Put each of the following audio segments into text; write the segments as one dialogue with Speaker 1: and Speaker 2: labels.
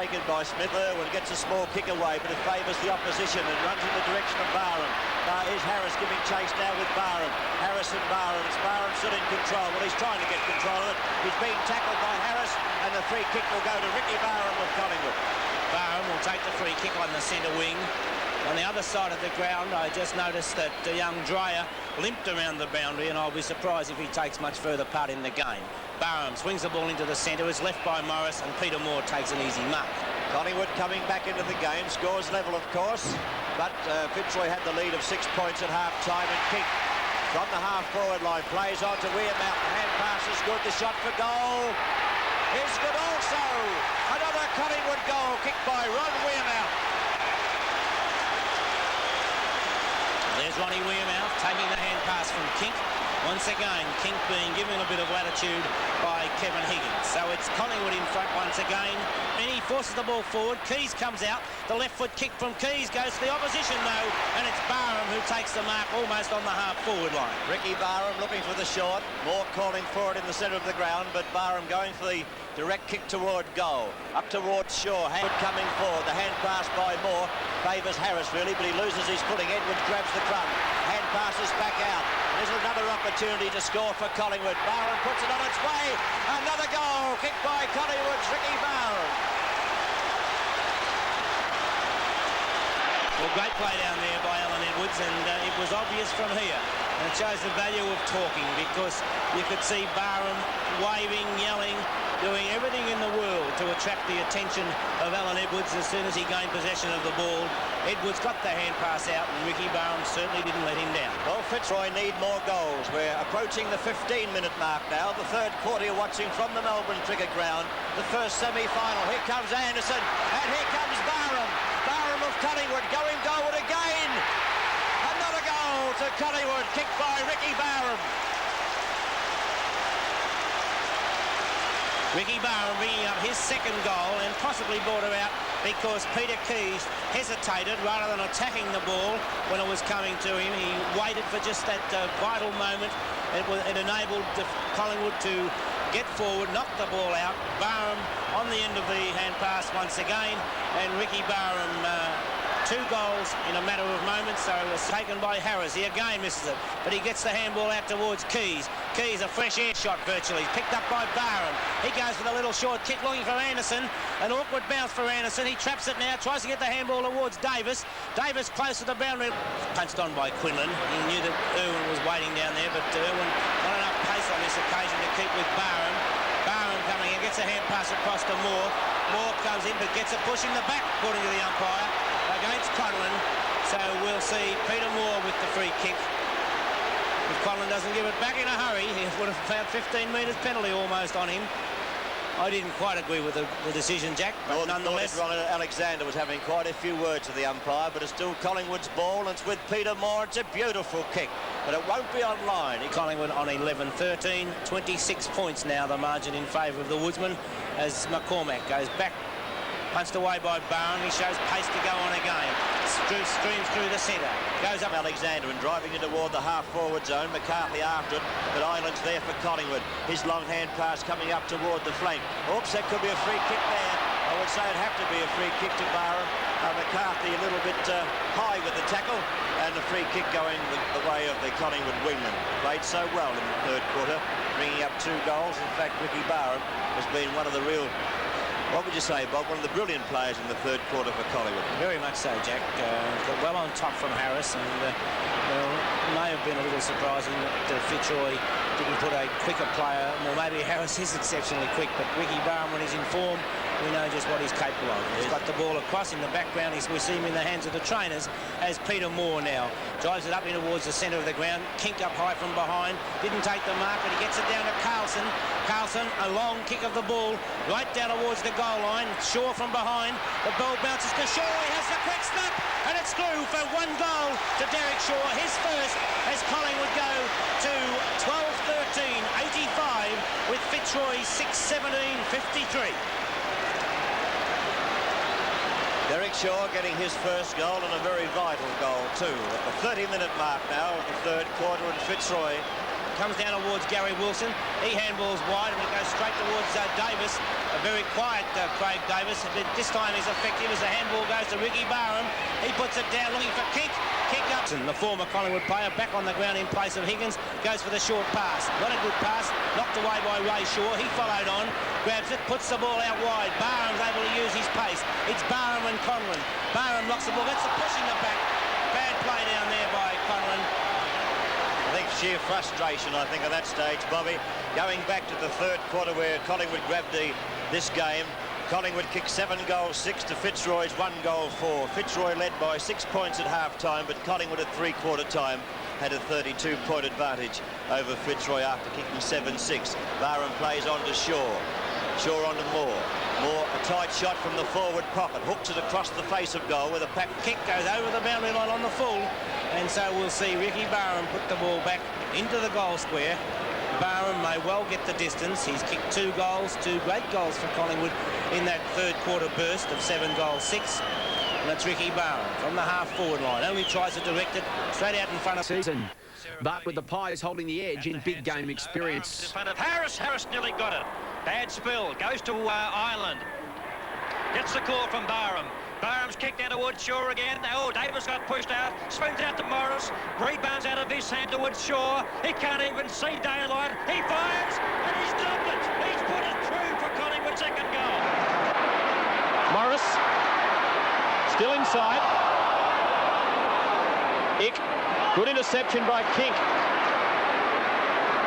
Speaker 1: Taken by Smith. Irwin gets a small kick away, but it favours the opposition and runs in the direction of Barham. Here's Harris giving chase now with Barham. Harris and Barham. It's Barham still in control. Well, he's trying to get control of it. He's being tackled by Harris, and the free kick will go to Ricky Barham of Collingwood.
Speaker 2: Barham will take the free kick on the centre wing. On the other side of the ground, I just noticed that young Dreyer limped around the boundary, and I'll be surprised if he takes much further part in the game. Barham swings the ball into the centre, is left by Morris, and Peter Moore takes an easy mark.
Speaker 1: Collingwood coming back into the game, scores level, of course, but Fitzroy had the lead of 6 points at half-time and kicked from the half-forward line. Plays on to Weirmouth. The hand pass is good. The shot for goal is good also. Another Collingwood goal kicked by Ron Weirmouth.
Speaker 2: There's Ronnie Weirmouth taking the hand pass from Kink. Once again, Kink being given a bit of latitude by Kevin Higgins. So it's Collingwood in front once again. And he forces the ball forward. Keys comes out. The left foot kick from Keys goes to the opposition though. And it's Barham who takes the mark almost on the half-forward line.
Speaker 1: Ricky Barham looking for the short. Moore calling for it in the centre of the ground, but Barham going for the direct kick toward goal. Up towards Shaw. Hand coming forward. The hand pass by Moore favours Harris really, but he loses his footing. Edwards grabs the crumb. Hand passes back out. There's another opportunity to score for Collingwood. Barham puts it on its way. Another goal kicked by Collingwood's Ricky Barham.
Speaker 2: Well, great play down there by Alan Edwards, and it was obvious from here. And it shows the value of talking, because you could see Barham waving, yelling, doing everything in the world to attract the attention of Alan Edwards as soon as he gained possession of the ball. Edwards got the hand pass out, and Ricky Barham certainly didn't let him down.
Speaker 1: Well, Fitzroy need more goals. We're approaching the 15-minute mark now. The third quarter you're watching from the Melbourne cricket ground. The first semi-final. Here comes Anderson, and here comes Barham. Barham of Collingwood going goalward again. Another goal to Collingwood, kicked by Ricky Barham.
Speaker 2: Ricky Barham bringing up his second goal, and possibly brought her out because Peter Keys hesitated rather than attacking the ball when it was coming to him. He waited for just that vital moment. It enabled Collingwood to get forward, knock the ball out. Barham on the end of the hand pass once again, and Ricky Barham 2 goals in a matter of moments. So it was taken by Harris. He again misses it, but he gets the handball out towards Keys. Keys, a fresh air shot virtually, picked up by Barham. He goes for the little short kick looking for Anderson. An awkward bounce for Anderson. He traps it now, tries to get the handball towards Davis. Davis close to the boundary. Punched on by Quinlan. He knew that Irwin was waiting down there, but Irwin not enough pace on this occasion to keep with Barham. Barham coming in, gets a hand pass across to Moore. Moore comes in, but gets a push in the back, according to the umpire, against Conlon. So we'll see Peter Moore with the free kick. If Conlon doesn't give it back in a hurry, he would have found 15 metres penalty almost on him. I didn't quite agree with the decision, Jack, but nonetheless...
Speaker 1: Ron Alexander was having quite a few words with the umpire, but it's still Collingwood's ball, and it's with Peter Moore. It's a beautiful kick, but it won't be online.
Speaker 2: Collingwood on 11-13, 26 points now, the margin in favour of the Woodsman, as McCormack goes back, punched away by Barham. He shows pace to go on again. Streams through the centre. Goes up
Speaker 1: Alexander and driving in toward the half-forward zone. McCarthy after it, but Island's there for Collingwood. His long hand pass coming up toward the flank. Oops, that could be a free kick there. I would say it'd have to be a free kick to Barham. McCarthy a little bit high with the tackle, and the free kick going the way of the Collingwood wingman. Played so well in the third quarter, bringing up 2 goals. In fact, Ricky Barham has been one of the real... What would you say, Bob? One of the brilliant players in the third quarter for Collingwood.
Speaker 2: Very much so, Jack. Well on top from Harris, and may have been a little surprising that Fitzroy didn't put a quicker player. Well, maybe Harris is exceptionally quick, but Ricky Barham, when he's in form, we know just what he's capable of. He's got the ball across in the background. We see him in the hands of the trainers as Peter Moore now drives it up in towards the centre of the ground. Kink up high from behind. Didn't take the mark, but he gets it down to Carlson. Carlson, a long kick of the ball right down towards the goal line. Shaw from behind. The ball bounces to Shaw. He has the quick snap, and it's through for 1 goal to Derek Shaw. His first as Collingwood go to 12-13, 85 with Fitzroy 6-17, 53.
Speaker 1: Derek Shaw getting his first goal, and a very vital goal too. At the 30-minute mark now of the third quarter, and Fitzroy
Speaker 2: comes down towards Gary Wilson. He handballs wide and it goes straight towards Davis. A very quiet Craig Davis. But this time he's effective as the handball goes to Ricky Barham. He puts it down looking for Kick. Kick up. The former Collingwood player back on the ground in place of Higgins. Goes for the short pass. Not a good pass. Knocked away by Ray Shaw. He followed on. Grabs it. Puts the ball out wide. Barham's able to use his pace. It's Barham and Conlon. Barham knocks the ball. That's the push in the back. Bad play down there by Conlon.
Speaker 1: I think sheer frustration, I think, at that stage, Bobby. Going back to the third quarter where Collingwood grabbed this game. Collingwood kicked 7 goals, 6 to Fitzroy's 1 goal 4. Fitzroy led by 6 points at half-time, but Collingwood at three-quarter time had a 32-point advantage over Fitzroy after kicking 7-6. Barham plays on to Shaw. Shaw on to Moore. Moore, a tight shot from the forward pocket. Hooks it across the face of goal with a pack.
Speaker 2: Kick goes over the boundary line on the full. And so we'll see Ricky Barham put the ball back into the goal square. Barham may well get the distance. He's kicked 2 goals, 2 great goals for Collingwood in that third quarter burst of 7 goals, 6. And it's Ricky Barham from the half-forward line. Only tries to direct it straight out in front of
Speaker 3: season. But with the Pies holding the edge in big game experience.
Speaker 4: Harris nearly got it. Bad spill. Goes to Ireland. Gets the call from Barham. Barham's kicked down towards Shaw again. Oh, Davis got pushed out. Spins out to Morris. Rebounds out of his hand towards Shaw. He can't even see daylight. He fires and he's dropped it. He's put it through for Collingwood's second goal.
Speaker 5: Morris still inside. Ick. Good interception by Kink.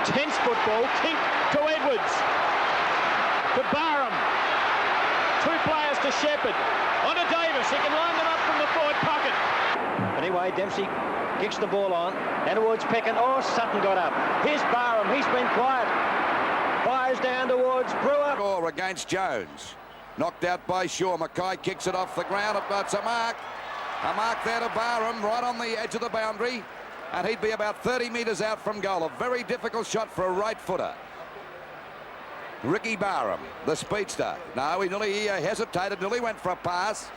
Speaker 5: Tense football. Kink to Edwards. To Barham. 2 players to Shepherd. On to Davis. He can line them up from the forward pocket.
Speaker 6: Anyway, Dempsey kicks the ball on. And towards Peckin. Oh, Sutton got up. Here's Barham. He's been quiet. Fires down towards Brewer.
Speaker 7: Score against Jones. Knocked out by Shaw. Mackay kicks it off the ground. It's a mark. A mark there to Barham right on the edge of the boundary. And he'd be about 30 metres out from goal. A very difficult shot for a right footer. Ricky Barham, the speedster. No, he nearly hesitated, nearly went for a pass.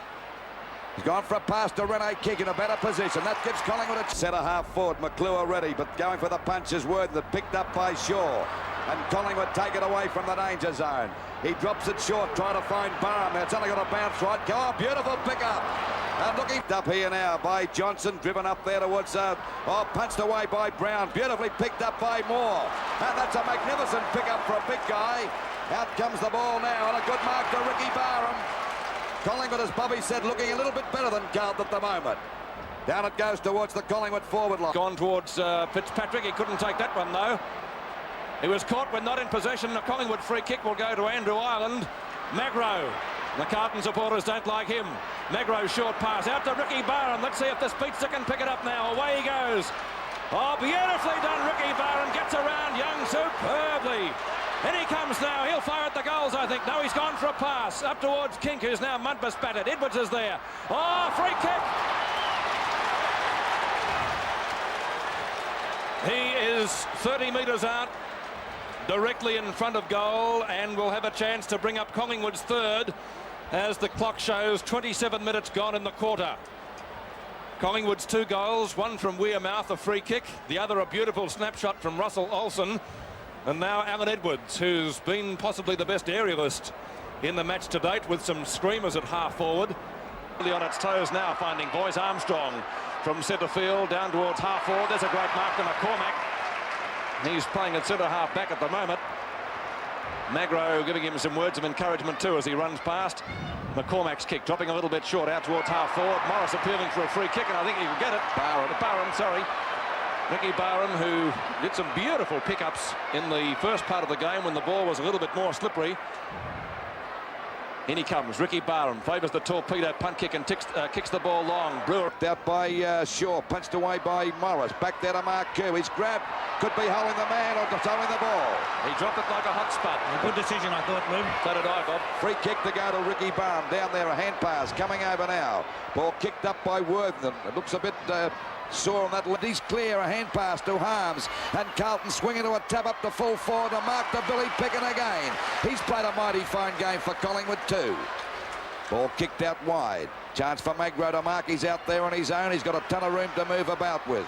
Speaker 7: He's gone for a pass to Rene Kick in a better position. That gives Collingwood a centre half forward. McClure ready, but going for the punch is Worthington, picked up by Shaw. And Collingwood take it away from the danger zone. He drops it short, trying to find Barham. It's only got a bounce right. Oh, beautiful pick-up. And looking up here now by Johnson, driven up there towards, punched away by Brown. Beautifully picked up by Moore. And that's a magnificent pick-up for a big guy. Out comes the ball now, and a good mark to Ricky Barham. Collingwood, as Bobby said, looking a little bit better than Carlton at the moment. Down it goes towards the Collingwood forward line.
Speaker 5: Gone towards Fitzpatrick. He couldn't take that one, though. He was caught when not in possession. A Collingwood free kick will go to Andrew Ireland. Magro. The Carlton supporters don't like him. Magro's short pass out to Ricky Barham. Let's see if the speedster can pick it up now. Away he goes. Oh, beautifully done, Ricky Barham. Gets around Young superbly. In he comes now. He'll fire at the goals, I think. No, he's gone for a pass. Up towards Kink, who's now mud bespattered. Edwards is there. Oh, free kick. He is 30 metres out, directly in front of goal, and will have a chance to bring up Collingwood's third as the clock shows 27 minutes gone in the quarter. Collingwood's 2 goals, one from Wearmouth, a free kick, the other a beautiful snapshot from Russell Olsen, and now Alan Edwards, who's been possibly the best aerialist in the match to date, with some screamers at half forward. Really on its toes now, finding Boyce Armstrong from centre field down towards half forward. There's a great mark to McCormack. He's playing at centre half back at the moment. Magro giving him some words of encouragement too as he runs past. McCormack's kick dropping a little bit short out towards half forward. Morris appealing for a free kick, and I think he can get it. Barham, sorry. Ricky Barham, who did some beautiful pickups in the first part of the game when the ball was a little bit more slippery. In he comes, Ricky Barham favours the torpedo punt kick and kicks the ball long. Brewer
Speaker 7: out by Shaw, punched away by Morris. Back there to Marcoux. He's grabbed, could be holding the man or throwing the ball.
Speaker 5: He dropped it like a hot spot.
Speaker 2: A good decision, I thought, Lou.
Speaker 5: So did I, Bob.
Speaker 7: Free kick to go to Ricky Barham. Down there, a hand pass coming over now. Ball kicked up by Worthington. It looks a bit sore on that. He's clear, a hand pass to Harms, and Carlton swinging to a tap up to full forward to mark to Billy Pickett again. He's played a mighty fine game for Collingwood too. Ball kicked out wide. Chance for Magro to mark. He's out there on his own. He's got a ton of room to move about with.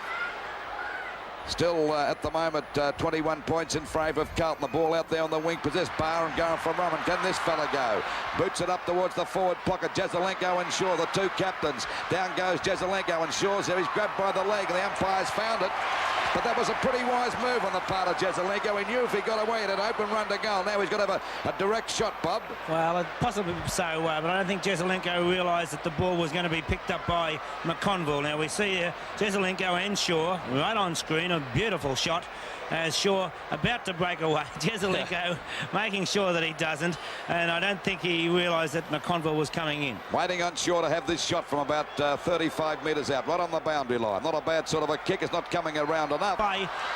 Speaker 7: Still at the moment 21 points in favour of Carlton. The ball out there on the wing possessed. Barham going for Roman. Can this fella go? Boots it up towards the forward pocket. Jezelenko and Shaw, the two captains. Down goes Jezelenko and Shaw's there. He's grabbed by the leg. The umpire's found it. But that was a pretty wise move on the part of Jezelenko. He knew if he got away at an open run to goal. Now he's got to have a direct shot, Bob.
Speaker 2: Well, possibly so, but I don't think Jezelenko realised that the ball was going to be picked up by McConville. Now we see Jezelenko and Shaw right on screen. A beautiful shot as Shaw about to break away. Jezelenko making sure that he doesn't, and I don't think he realised that McConville was coming in.
Speaker 7: Waiting on Shaw to have this shot from about 35 metres out, right on the boundary line. Not a bad sort of a kick. It's not coming around enough.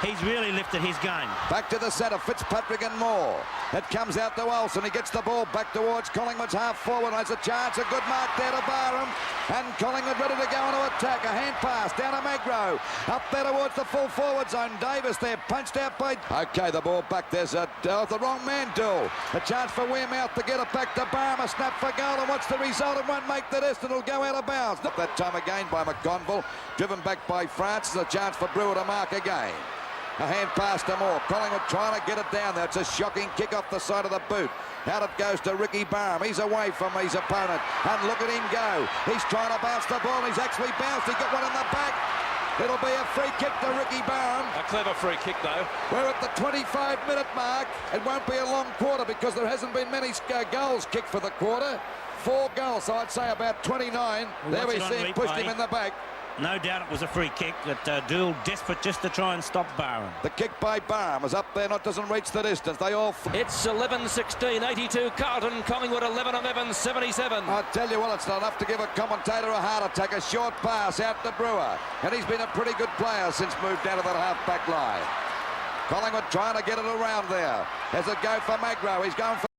Speaker 2: He's really lifted his game.
Speaker 7: Back to the centre, Fitzpatrick and Moore. It comes out to Olsen. He gets the ball back towards Collingwood's half forward. Has a chance. A good mark there to Barham. And Collingwood ready to go into attack. A hand pass down to Magro. Up there towards the full forward zone. Davis there punched out by... OK, the ball back. There's the wrong man, Dill. A chance for Wearmouth to get it back to Barham. A snap for goal. And what's the result? It won't make the distance. It'll go out of bounds. Not that time again by McConville. Driven back by Francis. A chance for Brewer to mark again. A hand pass to Moore. Collingwood trying to get it down there. It's a shocking kick off the side of the boot. Out it goes to Ricky Barham. He's away from his opponent. And look at him go. He's trying to bounce the ball. He's actually bounced. He got one in the back. It'll be a free kick to Ricky Barham.
Speaker 5: A clever free kick, though.
Speaker 7: We're at the 25-minute mark. It won't be a long quarter because there hasn't been many goals kicked for the quarter. 4 goals, so I'd say about 29. There we see him pushed him in the back.
Speaker 2: No doubt it was a free kick that Dool desperate just to try and stop Barham.
Speaker 7: The kick by Barham is up there, doesn't reach the distance. They all...
Speaker 5: It's 11-16, 82 Carlton, Collingwood 11-11, 77.
Speaker 7: I tell you what, it's not enough to give a commentator a heart attack. A short pass out to Brewer. And he's been a pretty good player since moved down to that half-back line. Collingwood trying to get it around there. As it go for Magro. He's going for...